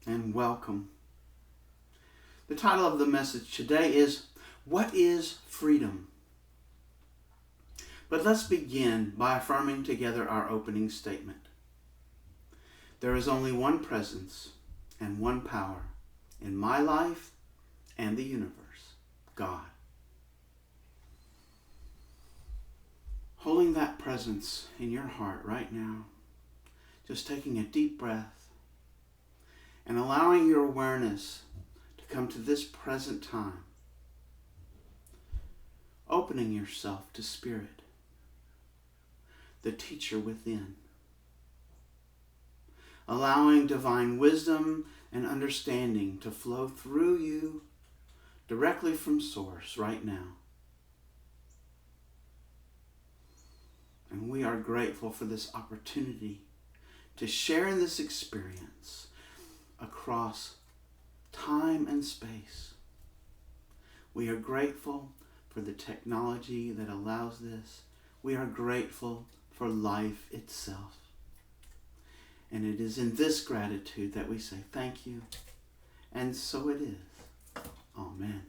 and welcome. The title of the message today is, What is Freedom? But let's begin by affirming together our opening statement. There is only one presence and one power in my life and the universe, God. Holding that presence in your heart right now, just taking a deep breath and allowing your awareness to come to this present time, opening yourself to Spirit, the teacher within, allowing divine wisdom and understanding to flow through you directly from Source right now. And we are grateful for this opportunity to share in this experience across time and space. We are grateful for the technology that allows this. We are grateful for life itself. And it is in this gratitude that we say thank you. And so it is. Amen.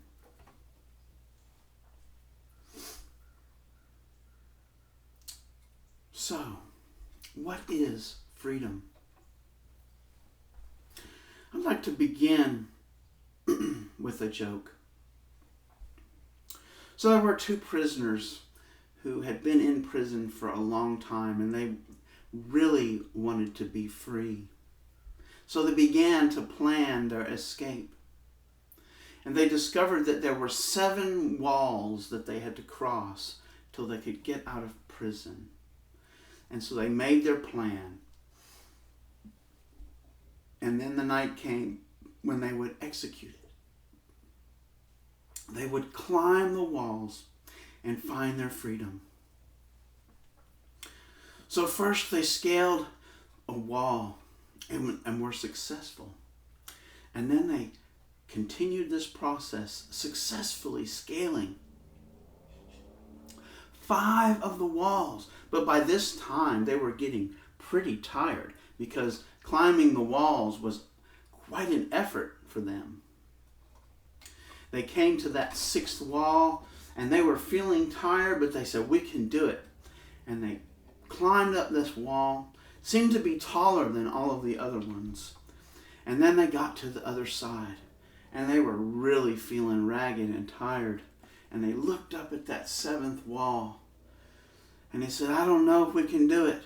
So, what is freedom? I'd like to begin with a joke. So there were two prisoners who had been in prison for a long time, and they really wanted to be free. So they began to plan their escape. And they discovered that there were 7 walls that they had to cross till they could get out of prison. And so they made their plan. And then the night came when they would execute it. They would climb the walls and find their freedom. So first they scaled a wall and were successful. And then they continued this process, successfully scaling 5 of the walls. But by this time they were getting pretty tired because climbing the walls was quite an effort for them. They came to that 6th wall and they were feeling tired, but they said, we can do it. And they climbed up this wall, seemed to be taller than all of the other ones. And then they got to the other side and they were really feeling ragged and tired. And they looked up at that 7th wall and they said, I don't know if we can do it.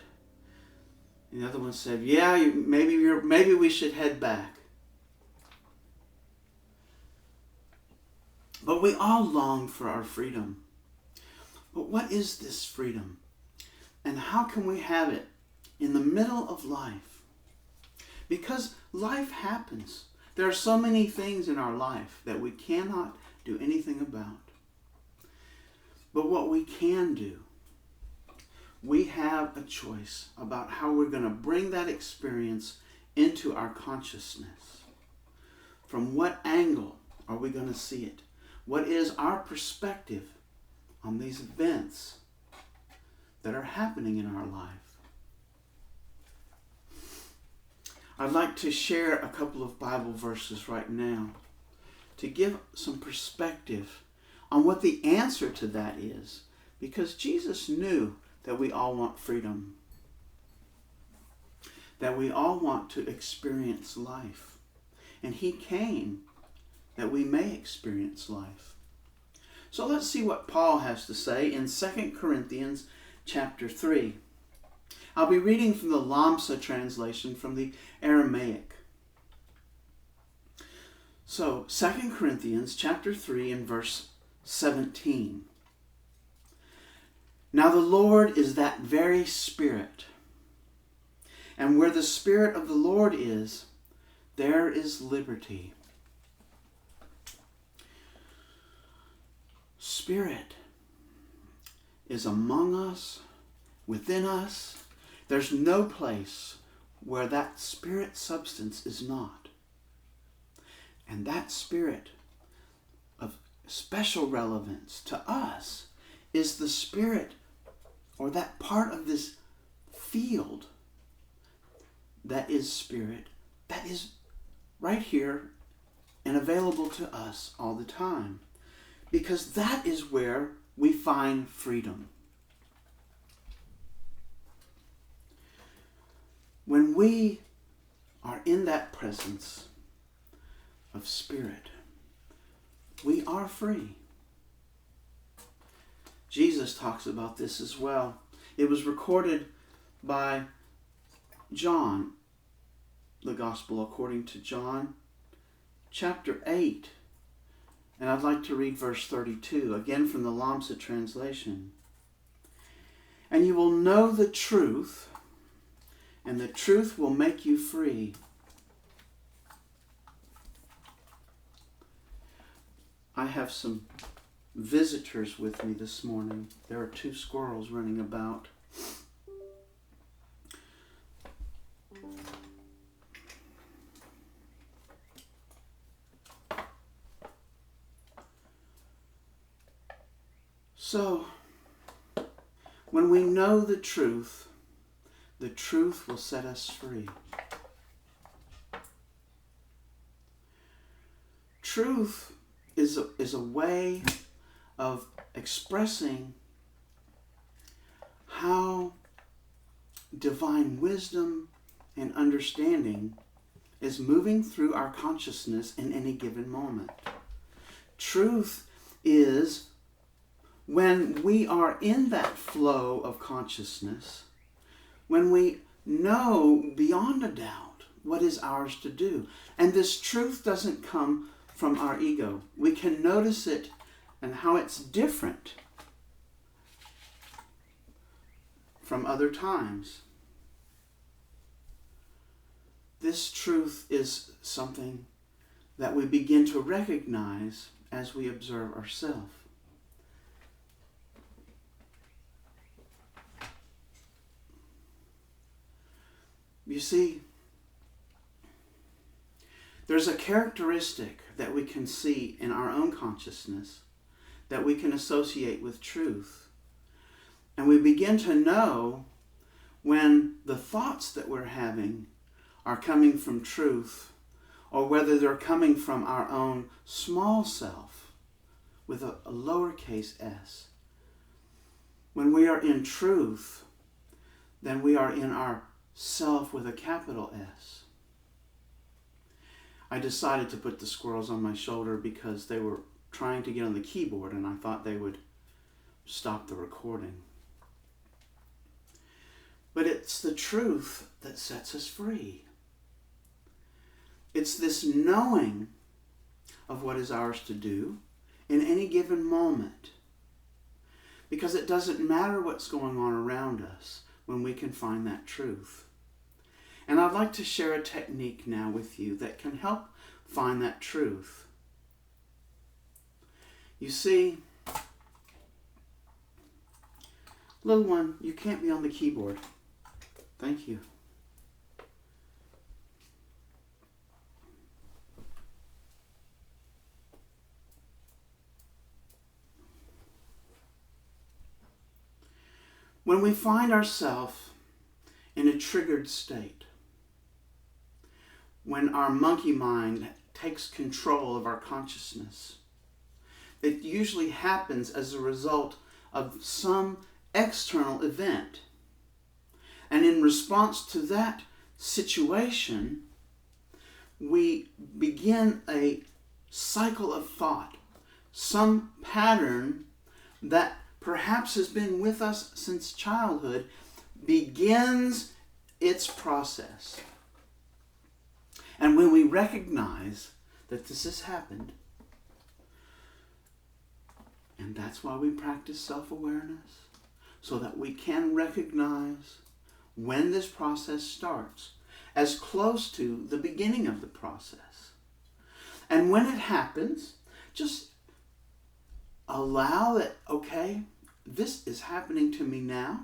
And the other one said, yeah, maybe we should head back. But we all long for our freedom. But what is this freedom? And how can we have it in the middle of life? Because life happens. There are so many things in our life that we cannot do anything about. But what we can do, we have a choice about how we're going to bring that experience into our consciousness. From what angle are we going to see it? What is our perspective on these events that are happening in our life? I'd like to share a couple of Bible verses right now to give some perspective on what the answer to that is, because Jesus knew that we all want freedom, that we all want to experience life. And he came that we may experience life. So let's see what Paul has to say in 2 Corinthians chapter 3. I'll be reading from the Lamsa translation from the Aramaic. So 2 Corinthians chapter 3 and verse 17. Now the Lord is that very Spirit. And where the Spirit of the Lord is, there is liberty. Spirit is among us, within us. There's no place where that Spirit substance is not. And that Spirit of special relevance to us is the Spirit, or that part of this field that is Spirit, that is right here and available to us all the time. Because that is where we find freedom. When we are in that presence of Spirit, we are free. Jesus talks about this as well. It was recorded by John, the Gospel according to John, chapter 8. And I'd like to read verse 32, again from the Lamsa translation. And you will know the truth, and the truth will make you free. I have some visitors with me this morning. There are 2 squirrels running about. So, when we know the truth will set us free. Truth is a way of expressing how divine wisdom and understanding is moving through our consciousness in any given moment. Truth is when we are in that flow of consciousness, when we know beyond a doubt what is ours to do. And this truth doesn't come from our ego. We can notice it and how it's different from other times. This truth is something that we begin to recognize as we observe ourselves. You see, there's a characteristic that we can see in our own consciousness that we can associate with truth. And we begin to know when the thoughts that we're having are coming from truth or whether they're coming from our own small self with a lowercase s. When we are in truth, then we are in our self with a capital S. I decided to put the squirrels on my shoulder because they were trying to get on the keyboard and I thought they would stop the recording. But it's the truth that sets us free. It's this knowing of what is ours to do in any given moment. Because it doesn't matter what's going on around us when we can find that truth. And I'd like to share a technique now with you that can help find that truth. You see, little one, you can't be on the keyboard. Thank you. When we find ourselves in a triggered state, when our monkey mind takes control of our consciousness, it usually happens as a result of some external event. And in response to that situation, we begin a cycle of thought, some pattern that perhaps has been with us since childhood begins its process. And when we recognize that this has happened, and that's why we practice self-awareness, so that we can recognize when this process starts, as close to the beginning of the process. And when it happens, just allow that, okay, this is happening to me now,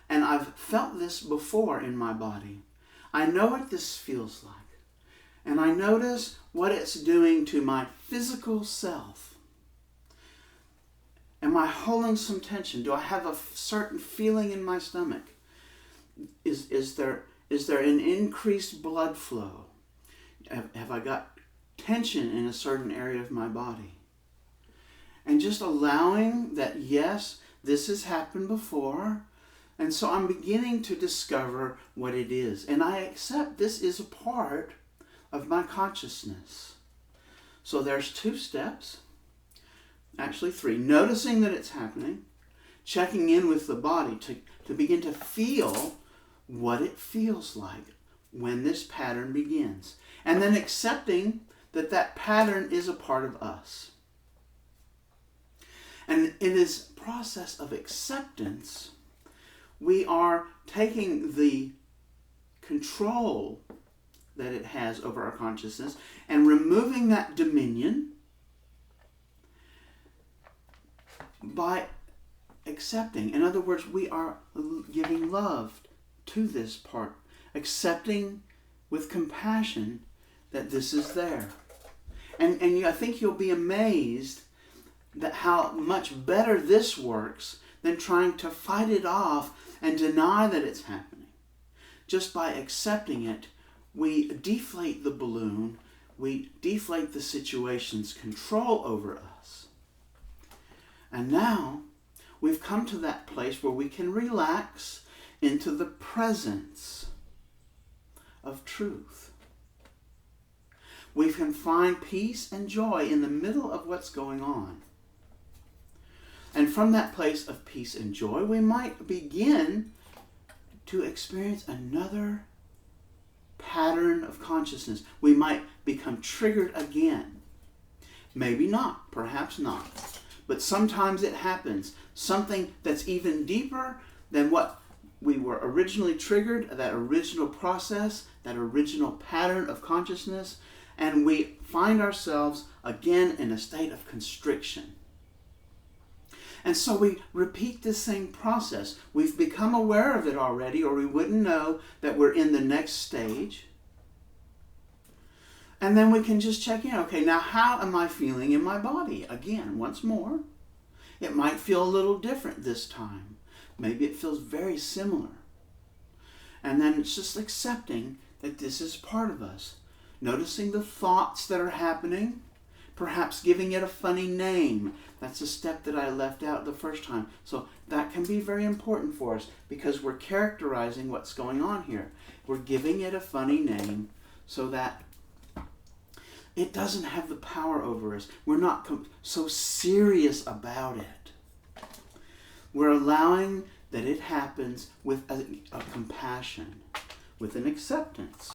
and I've felt this before in my body. I know what this feels like. And I notice what it's doing to my physical self. Am I holding some tension? Do I have a certain feeling in my stomach? Is there an increased blood flow? Have I got tension in a certain area of my body? And just allowing that, yes, this has happened before, and so I'm beginning to discover what it is. And I accept this is a part of my consciousness. So there's 2 steps, actually 3. Noticing that it's happening, checking in with the body to begin to feel what it feels like when this pattern begins. And then accepting that that pattern is a part of us. And in this process of acceptance, we are taking the control that it has over our consciousness and removing that dominion by accepting. In other words, we are giving love to this part, accepting with compassion that this is there. And I think you'll be amazed that how much better this works than trying to fight it off and deny that it's happening. Just by accepting it, we deflate the balloon, we deflate the situation's control over us. And now we've come to that place where we can relax into the presence of truth. We can find peace and joy in the middle of what's going on. And from that place of peace and joy, we might begin to experience another pattern of consciousness. We might become triggered again. Maybe not, perhaps not. But sometimes it happens. Something that's even deeper than what we were originally triggered, that original process, that original pattern of consciousness, and we find ourselves again in a state of constriction. And so we repeat this same process. We've become aware of it already, or we wouldn't know that we're in the next stage. And then we can just check in. Okay, now how am I feeling in my body? Again, once more. It might feel a little different this time. Maybe it feels very similar. And then it's just accepting that this is part of us. Noticing the thoughts that are happening. Perhaps giving it a funny name. That's a step that I left out the first time. So that can be very important for us because we're characterizing what's going on here. We're giving it a funny name so that it doesn't have the power over us. We're not so serious about it. We're allowing that it happens with a compassion, with an acceptance.